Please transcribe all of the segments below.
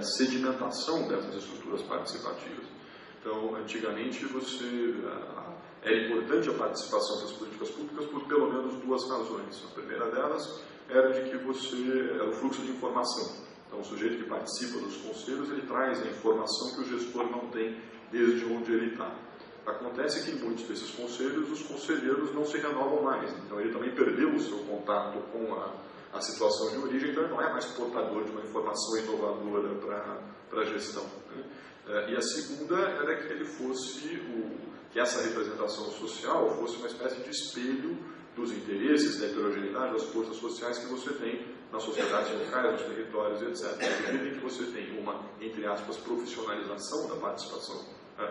sedimentação dessas estruturas participativas. Então, antigamente, era importante a participação das políticas públicas por pelo menos duas razões. A primeira delas era de que era o fluxo de informação. Então, o sujeito que participa dos conselhos, ele traz a informação que o gestor não tem desde onde ele está. Acontece que em muitos desses conselhos, os conselheiros não se renovam mais. Então, ele também perdeu o seu contato com a situação de origem, então ele não é mais portador de uma informação inovadora para a gestão. E a segunda era que que essa representação social fosse uma espécie de espelho dos interesses, da heterogeneidade, das forças sociais que você tem nas sociedades locais, nos territórios, etc. Na medida em que você tem uma, entre aspas, profissionalização da participação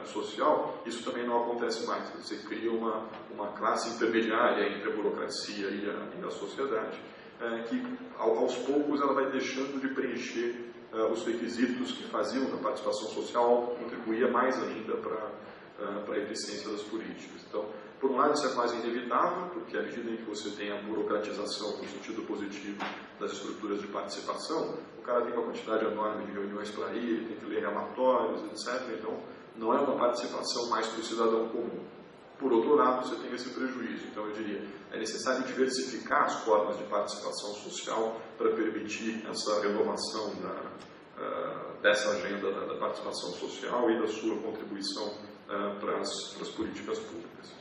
social, isso também não acontece mais. Você cria uma classe intermediária entre a burocracia e a sociedade, que aos poucos ela vai deixando de preencher os requisitos que faziam da participação social, contribuía mais ainda para a eficiência das políticas. Então, por um lado, isso é quase inevitável, porque à medida em que você tem a burocratização no sentido positivo das estruturas de participação, o cara tem uma quantidade enorme de reuniões para ir, ele tem que ler relatórios, etc. Então, não é uma participação mais para o cidadão comum. Por outro lado, você tem esse prejuízo. Então, eu diria, é necessário diversificar as formas de participação social para permitir essa renovação dessa agenda da participação social e da sua contribuição para as políticas públicas.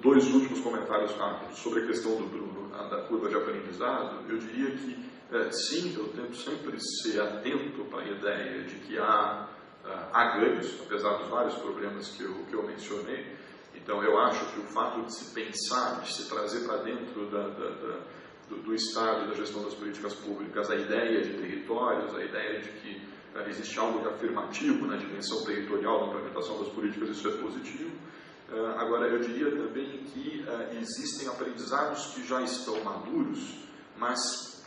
Dois últimos comentários rápidos sobre a questão do Bruno, da curva de aprendizado. Eu diria que, sim, eu tento sempre ser atento para a ideia de que há ganhos, apesar dos vários problemas que eu mencionei. Então, eu acho que o fato de se pensar, de se trazer para dentro do Estado e da gestão das políticas públicas a ideia de territórios, a ideia de que existe algo de afirmativo na dimensão territorial da implementação das políticas, isso é positivo. Agora, eu diria também que existem aprendizados que já estão maduros, mas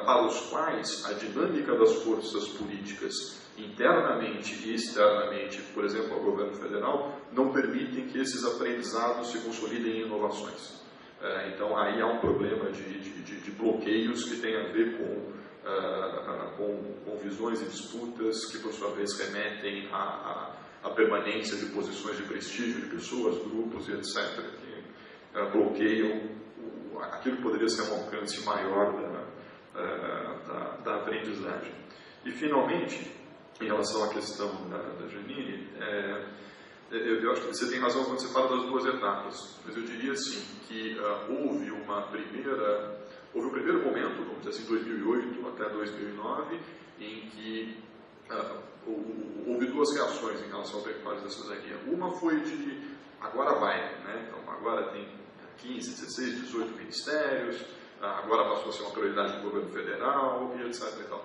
para os quais a dinâmica das forças políticas internamente e externamente, por exemplo, ao governo federal, não permitem que esses aprendizados se consolidem em inovações. Então, aí há um problema de bloqueios que tem a ver com visões e disputas que, por sua vez, remetem à permanência de posições de prestígio de pessoas, grupos e etc., que bloqueiam aquilo que poderia ser um alcance maior da aprendizagem. E, finalmente, em relação à questão da Janine, eu acho que você tem razão quando você fala das duas etapas, mas eu diria assim que houve um primeiro momento, vamos dizer assim, 2008 até 2009, em que houve duas reações em relação ao território da cidadania. Uma foi de agora vai, né? Então agora tem 15, 16, 18 ministérios, agora passou a ser uma prioridade do governo federal e etc. E tal.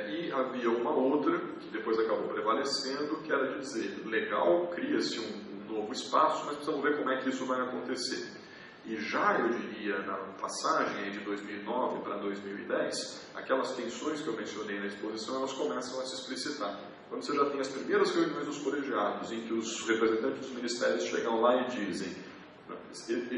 E havia uma outra, que depois acabou prevalecendo, que era de dizer, legal, cria-se um novo espaço, mas precisamos ver como é que isso vai acontecer. E já, eu diria, na passagem de 2009 para 2010, aquelas tensões que eu mencionei na exposição, elas começam a se explicitar. Quando você já tem as primeiras reuniões dos colegiados, em que os representantes dos ministérios chegam lá e dizem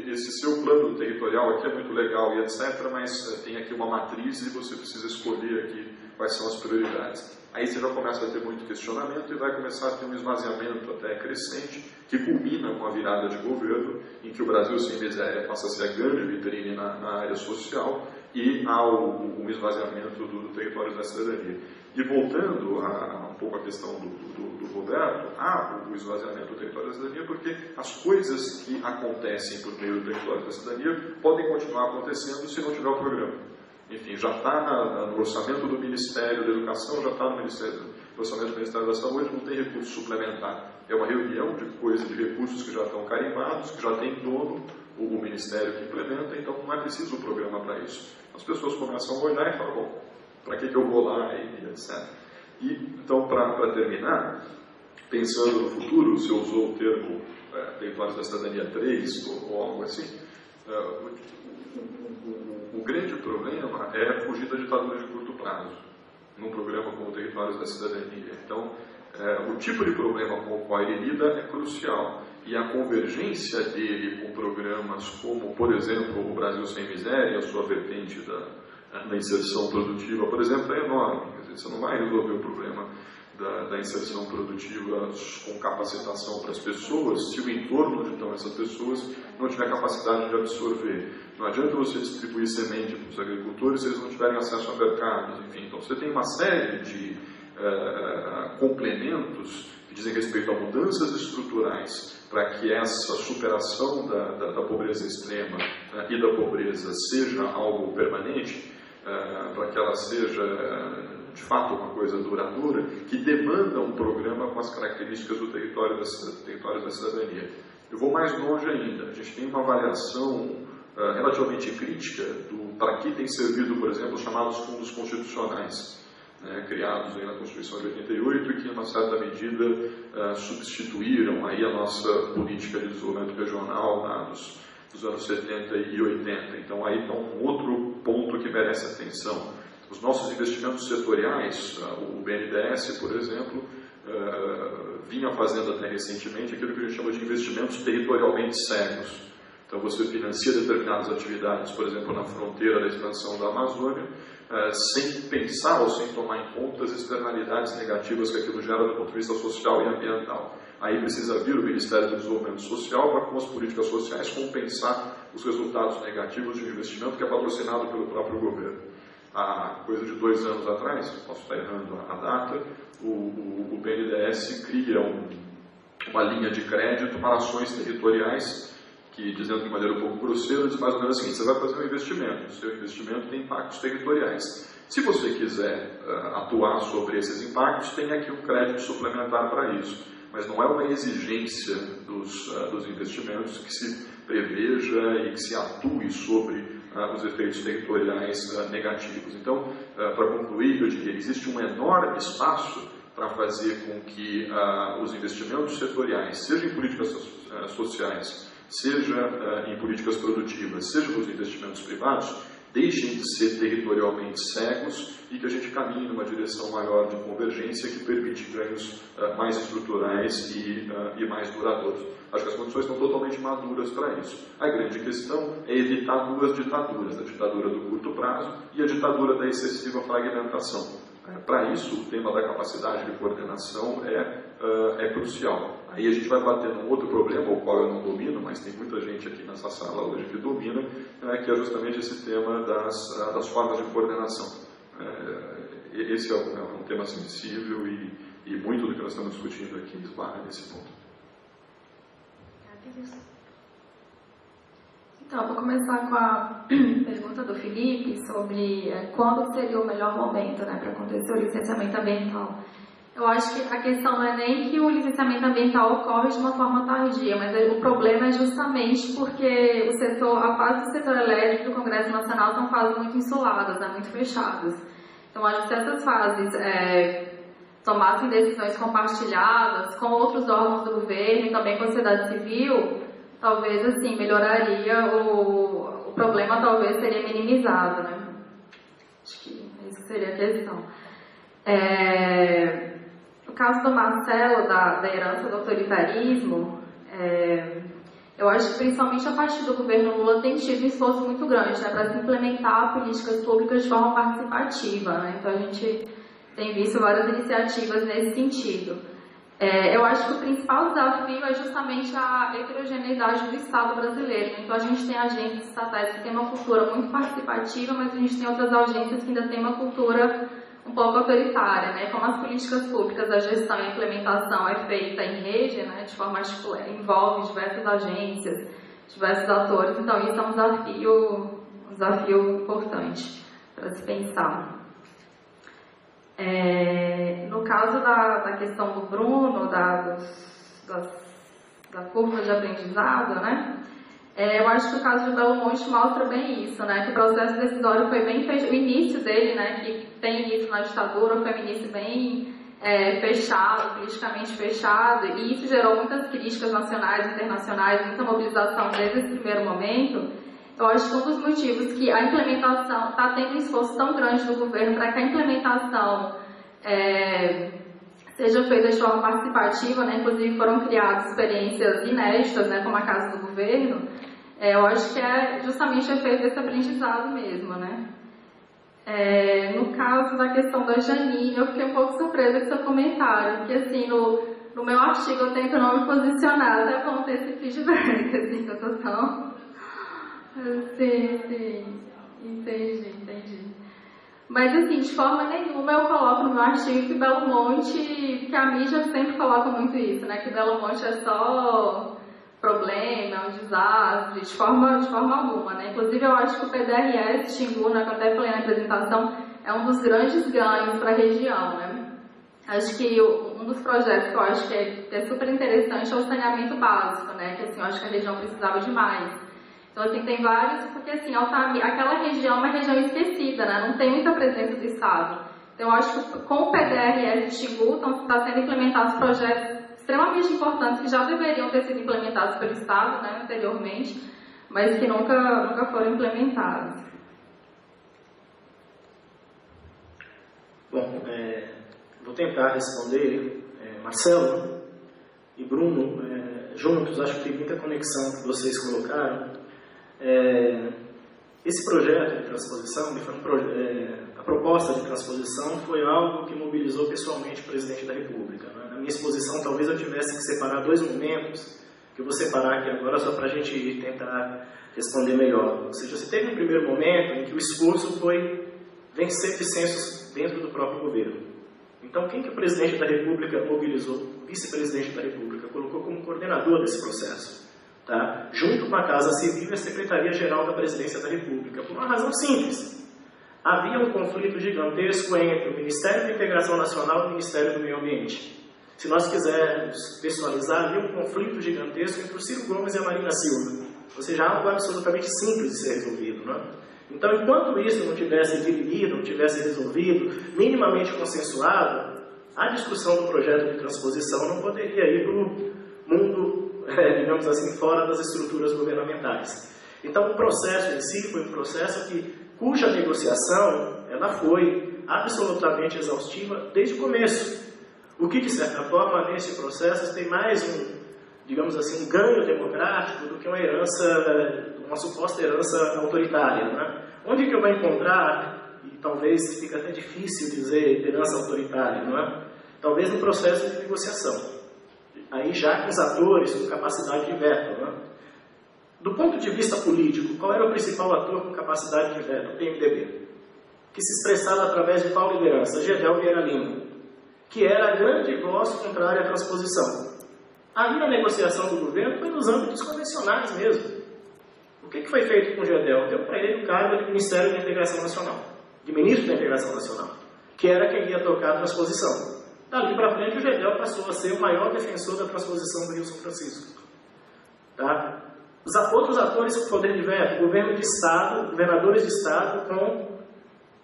esse seu plano territorial aqui é muito legal e etc., mas tem aqui uma matriz e você precisa escolher aqui quais são as prioridades. Aí você já começa a ter muito questionamento e vai começar a ter um esvaziamento até crescente, que culmina com a virada de governo, em que o Brasil Sem Miséria passa a ser a grande vitrine na área social e há um esvaziamento do território da cidadania. E voltando um pouco à questão do Roberto, há o esvaziamento do território da cidadania porque as coisas que acontecem por meio do território da cidadania podem continuar acontecendo se não tiver o programa. Enfim, já está no orçamento do Ministério da Educação, já está no orçamento do Ministério da Saúde, não tem recurso suplementar. É uma reunião de recursos que já estão carimbados, que já tem dono, o Ministério que implementa, então não é preciso o programa para isso. As pessoas começam a olhar e falam, bom, para que eu vou lá e etc. E, então, para terminar, pensando no futuro, se eu usou o termo territórios da cidadania 3 ou algo assim, o grande problema é fugir da ditadura de curto prazo, num programa como Territórios da Cidadania. Então, o tipo de problema com o qual ele lida é crucial. E a convergência dele com programas como, por exemplo, o Brasil Sem Miséria, a sua vertente na inserção produtiva, por exemplo, é enorme. Quer dizer, você não vai resolver o problema da inserção produtiva com capacitação para as pessoas se o entorno onde estão essas pessoas não tiver capacidade de absorver. Não adianta você distribuir semente para os agricultores se eles não tiverem acesso a mercados, enfim. Então você tem uma série de complementos que dizem respeito a mudanças estruturais para que essa superação da pobreza extrema e da pobreza seja algo permanente, para que ela seja de fato uma coisa duradoura, que demanda um programa com as características do território da cidadania. Eu vou mais longe ainda. A gente tem uma avaliação relativamente crítica para que tem servido, por exemplo, os chamados fundos constitucionais, criados aí na Constituição de 88 e que, em uma certa medida, substituíram aí a nossa política de desenvolvimento regional dos anos 70 e 80. Então, aí está um outro ponto que merece atenção. Os nossos investimentos setoriais, o BNDES, por exemplo, vinha fazendo até recentemente aquilo que a gente chama de investimentos territorialmente cegos. Então, você financia determinadas atividades, por exemplo, na fronteira da expansão da Amazônia, sem pensar ou sem tomar em conta as externalidades negativas que aquilo gera do ponto de vista social e ambiental. Aí precisa vir o Ministério do Desenvolvimento Social para, com as políticas sociais, compensar os resultados negativos de um investimento que é patrocinado pelo próprio governo. Há coisa de 2 anos atrás, posso estar errando a data, o BNDES cria uma linha de crédito para ações territoriais que, dizendo de maneira um pouco grosseira, diz mais ou menos o seguinte: você vai fazer um investimento, o seu investimento tem impactos territoriais. Se você quiser atuar sobre esses impactos, tem aqui um crédito suplementar para isso. Mas não é uma exigência dos investimentos que se preveja e que se atue sobre os efeitos territoriais negativos. Então, para concluir, eu diria que existe um enorme espaço para fazer com que os investimentos setoriais, seja em políticas sociais, seja em políticas produtivas, seja nos investimentos privados, deixem de ser territorialmente cegos e que a gente caminhe numa direção maior de convergência que permite ganhos mais estruturais e mais duradouros. Acho que as condições estão totalmente maduras para isso. A grande questão é evitar 2 ditaduras, a ditadura do curto prazo e a ditadura da excessiva fragmentação. Para isso, o tema da capacidade de coordenação é crucial. Aí a gente vai bater num outro problema, o qual eu não domino, mas tem muita gente aqui nessa sala hoje que domina, que é justamente esse tema das formas de coordenação. Esse é um tema sensível e muito do que nós estamos discutindo aqui esbarra nesse ponto. Então, vou começar com a pergunta do Felipe sobre quando seria o melhor momento para acontecer o licenciamento ambiental. Eu acho que a questão não é nem que o licenciamento ambiental ocorre de uma forma tardia, mas o problema é justamente porque a fase do setor elétrico do Congresso Nacional são fases muito insuladas, muito fechadas. Então, acho que se essas fases tomassem decisões compartilhadas com outros órgãos do governo e também com a sociedade civil, talvez assim melhoraria, o problema talvez seria minimizado, Acho que isso seria a questão. No caso do Marcelo, da herança do autoritarismo, eu acho que principalmente a partir do governo Lula tem tido um esforço muito grande para se implementar políticas públicas de forma participativa, Então a gente tem visto várias iniciativas nesse sentido. Eu acho que o principal desafio é justamente a heterogeneidade do Estado brasileiro. Então, a gente tem agências estatais que têm uma cultura muito participativa, mas a gente tem outras agências que ainda têm uma cultura um pouco autoritária, Como as políticas públicas, a gestão e a implementação é feita em rede, de forma articulada, envolve diversas agências, diversos atores. Então, isso é um desafio importante para se pensar. No caso da questão do Bruno, da curva de aprendizado, eu acho que o caso de Belo Monte mostra bem isso, que o processo decisório foi bem fechado, o início dele, que tem início na ditadura, foi um início bem fechado, politicamente fechado, e isso gerou muitas críticas nacionais e internacionais, muita mobilização desde esse primeiro momento. Eu acho que um dos motivos que a implementação está tendo um esforço tão grande do governo para que a implementação seja feita de forma participativa, inclusive foram criadas experiências inéditas, como a Casa do Governo, eu acho que é justamente o efeito desse aprendizado mesmo, No caso da questão da Janine, eu fiquei um pouco surpresa com seu comentário, porque assim, no meu artigo eu tento não me posicionar até pra não ter esse feedback, assim, que eu tô tão... Sim, entendi. Mas assim, de forma nenhuma eu coloco no meu artigo que Belo Monte, que a mídia sempre coloca muito isso, né, que Belo Monte é só problema, é um desastre, de forma alguma, né? Inclusive eu acho que o PDRS Xingu, né, que eu até falei na apresentação, é um dos grandes ganhos para a região, né? Acho que um dos projetos que eu acho que é super interessante é o saneamento básico, né? Que assim, eu acho que a região precisava demais. Então assim, tem vários, porque assim, aquela região é uma região esquecida, né? Não tem muita presença do Estado. Então eu acho que com o PDRS Xingu está sendo implementados projetos extremamente importantes que já deveriam ter sido implementados pelo Estado, né, anteriormente, mas que nunca foram implementados. Bom, vou tentar responder, Marcelo e Bruno, juntos, acho que tem muita conexão que vocês colocaram. Esse projeto de transposição, a proposta de transposição foi algo que mobilizou pessoalmente o presidente da República, né? Na minha exposição, talvez eu tivesse que separar dois momentos, que eu vou separar aqui agora só para a gente tentar responder melhor. Ou seja, você teve um primeiro momento em que o esforço foi vencer dissensos dentro do próprio governo. Então, quem que o presidente da República mobilizou? O vice-presidente da República colocou como coordenador desse processo, tá? Junto com a Casa Civil e a Secretaria-Geral da Presidência da República, por uma razão simples. Havia um conflito gigantesco entre o Ministério da Integração Nacional e o Ministério do Meio Ambiente. Se nós quisermos visualizar, havia um conflito gigantesco entre o Ciro Gomes e a Marina Silva. Ou seja, algo absolutamente simples de ser resolvido, não é? Então, enquanto isso não tivesse dirimido, não tivesse resolvido, minimamente consensuado, a discussão do projeto de transposição não poderia ir para o mundo, digamos assim, fora das estruturas governamentais. Então, o processo em si foi um processo cuja negociação ela foi absolutamente exaustiva desde o começo. O que, de certa forma, nesse processo tem mais digamos assim, um ganho democrático do que uma suposta herança autoritária, né? Onde que eu vou encontrar, e talvez fica até difícil dizer herança autoritária, não é? Talvez no processo de negociação. Aí já com os atores com capacidade de veto, né? Do ponto de vista político, qual era o principal ator com capacidade de veto? O PMDB. Que se expressava através de qual liderança? Gedel Vieira Lima, que era a grande voz contrária à transposição. Ali na negociação do governo foi nos âmbitos convencionais mesmo. O que foi feito com o Gedel? Deu para ele o cargo de Ministério da Integração Nacional, de Ministro da Integração Nacional, que era quem ia tocar a transposição. Dali para frente o Gedel passou a ser o maior defensor da transposição do Rio São Francisco. Tá? Os outros atores com poder de veto, governo de Estado, governadores de Estado com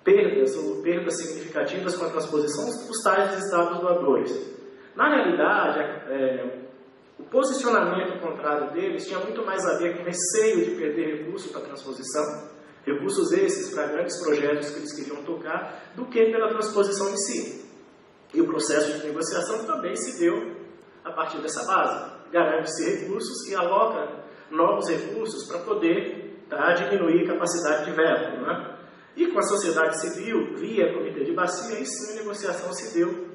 perdas ou perdas significativas com a transposição, os tais estados doadores. Na realidade, o posicionamento contrário deles tinha muito mais a ver com receio de perder recursos para a transposição, recursos esses para grandes projetos que eles queriam tocar, do que pela transposição em si. E o processo de negociação também se deu a partir dessa base. Garante-se recursos e aloca novos recursos para poder diminuir a capacidade de veto, né? E com a sociedade civil, via Comitê de Bacia, aí sim a negociação se deu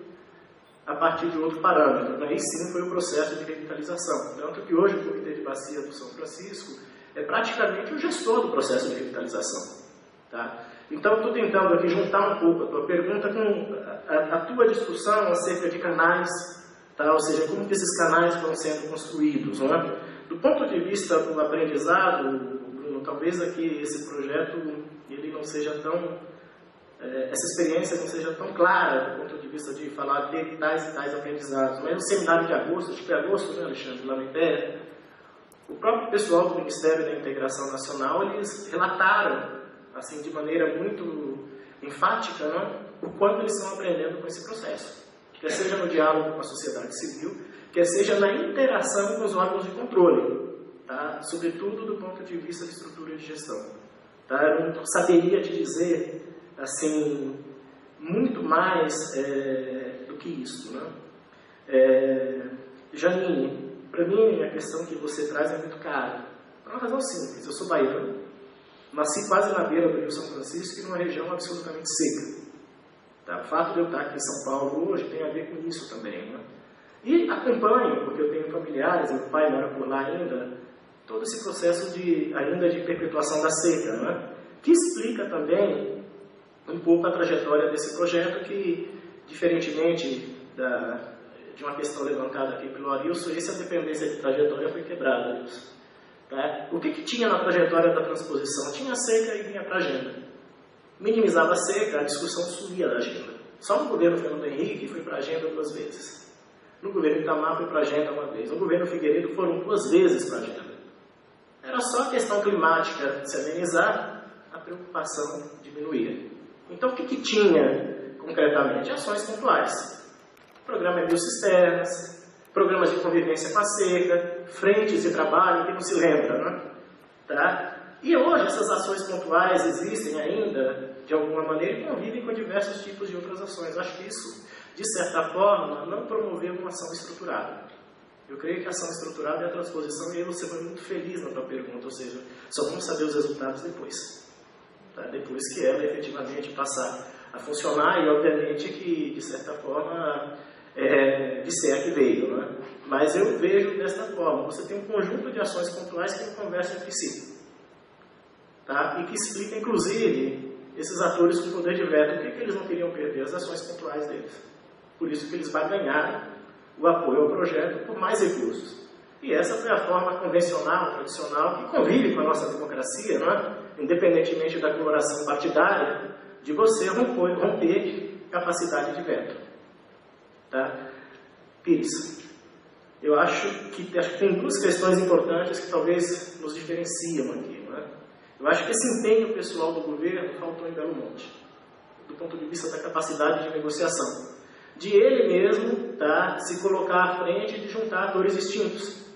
a partir de outro parâmetro. Aí sim foi o processo de revitalização. Tanto que hoje o Comitê de Bacia do São Francisco é praticamente o gestor do processo de revitalização. Tá? Então, estou tentando aqui juntar um pouco a tua pergunta com a tua discussão acerca de canais, tá? Ou seja, como que esses canais vão sendo construídos, não é? Do ponto de vista do aprendizado, Bruno, talvez aqui esse projeto ele não seja tão... essa experiência não seja tão clara do ponto de vista de falar de tais e tais aprendizados. Mas no seminário de agosto, acho que foi agosto, né, Alexandre, lá no Império, o próprio pessoal do Ministério da Integração Nacional, eles relataram, assim, de maneira muito enfática, né, o quanto eles estão aprendendo com esse processo. Quer seja no diálogo com a sociedade civil, quer seja na interação com os órgãos de controle, tá? Sobretudo do ponto de vista de estrutura de gestão. Tá? Eu não saberia te dizer assim, muito mais do que isso, né? Janine, para mim a questão que você traz é muito cara. Por uma razão simples, eu sou baiano, Nasci quase na beira do Rio São Francisco e numa região absolutamente seca. Tá? O fato de eu estar aqui em São Paulo hoje tem a ver com isso também. Né? E acompanho, porque eu tenho familiares, meu pai mora por lá ainda, todo esse processo ainda de perpetuação da seca, né? Que explica também um pouco a trajetória desse projeto que, diferentemente de uma questão levantada aqui pelo Arilson, essa dependência de trajetória foi quebrada, Arilson. Tá? O que tinha na trajetória da transposição? Tinha seca e vinha para a agenda. Minimizava a seca, a discussão subia da agenda. Só no governo Fernando Henrique foi para a agenda 2 vezes. No governo Itamar foi para a agenda 1 vez. No governo Figueiredo foram 2 vezes para a agenda. Era só a questão climática se amenizar, a preocupação diminuía. Então, o que tinha concretamente? Ações pontuais. Programa de biocisternas, programas de convivência com a seca, frentes de trabalho, que não se lembra, né? Tá? E hoje essas ações pontuais existem ainda, de alguma maneira, e convivem com diversos tipos de outras ações. Acho que isso, de certa forma, não promoveu uma ação estruturada. Eu creio que a ação estruturada é a transposição, e aí você foi muito feliz na tua pergunta, ou seja, só vamos saber os resultados depois. Tá? Depois que ela efetivamente passar a funcionar, e obviamente que, de certa forma, disser que veio. Né? Mas eu vejo desta forma, você tem um conjunto de ações pontuais que não conversam entre si. Tá? E que explica, inclusive, esses atores com poder de veto, o que eles não queriam perder, as ações pontuais deles. Por isso que eles vão ganhar o apoio ao projeto por mais recursos. E essa foi a forma convencional, tradicional, que convive com a nossa democracia, não é? Independentemente da coloração partidária, de você romper capacidade de veto. Tá? Pires, eu acho que tem 2 questões importantes que talvez nos diferenciam aqui. Não é? Eu acho que esse empenho pessoal do governo faltou em Belo Monte, do ponto de vista da capacidade de negociação. De ele mesmo, tá, se colocar à frente e de juntar atores distintos.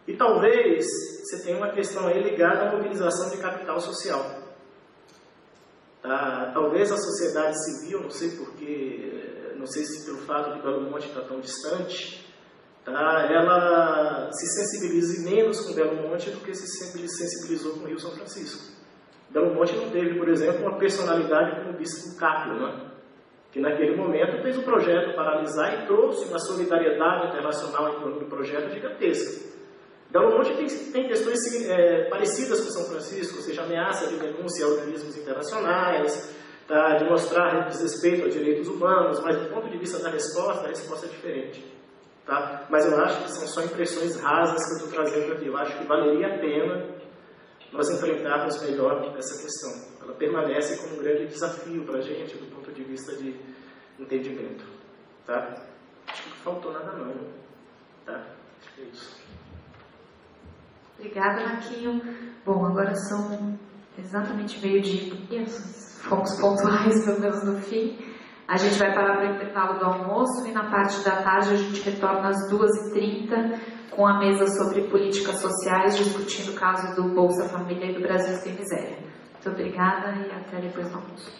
E talvez você tenha uma questão aí ligada à mobilização de capital social. Tá? Talvez a sociedade civil, não sei porquê, não sei se pelo fato de Belo Monte estar tão distante, tá, ela se sensibilize menos com Belo Monte do que se sensibilizou com o Rio São Francisco. Belo Monte não teve, por exemplo, uma personalidade como o bispo Cápio, né? Que naquele momento fez o projeto paralisar e trouxe uma solidariedade internacional em torno do projeto gigantesca. Belo Monte tem questões parecidas com São Francisco, ou seja, ameaça de denúncia a organismos internacionais, tá, de mostrar desrespeito a direitos humanos, mas do ponto de vista da resposta, a resposta é diferente. Tá? Mas eu acho que são só impressões rasas que eu estou trazendo aqui. Eu acho que valeria a pena nós enfrentarmos melhor essa questão. Ela permanece como um grande desafio para a gente, do ponto de vista de entendimento. Tá? Acho que não faltou nada não. Tá? Acho que é isso. Obrigada, Marquinho. Bom, agora são exatamente meio-dia. Fomos pontuais, pelo menos no fim. A gente vai parar para o intervalo do almoço e na parte da tarde a gente retorna às 2h30 com a mesa sobre políticas sociais, discutindo o caso do Bolsa Família e do Brasil Sem Miséria. Muito obrigada e até depois do almoço.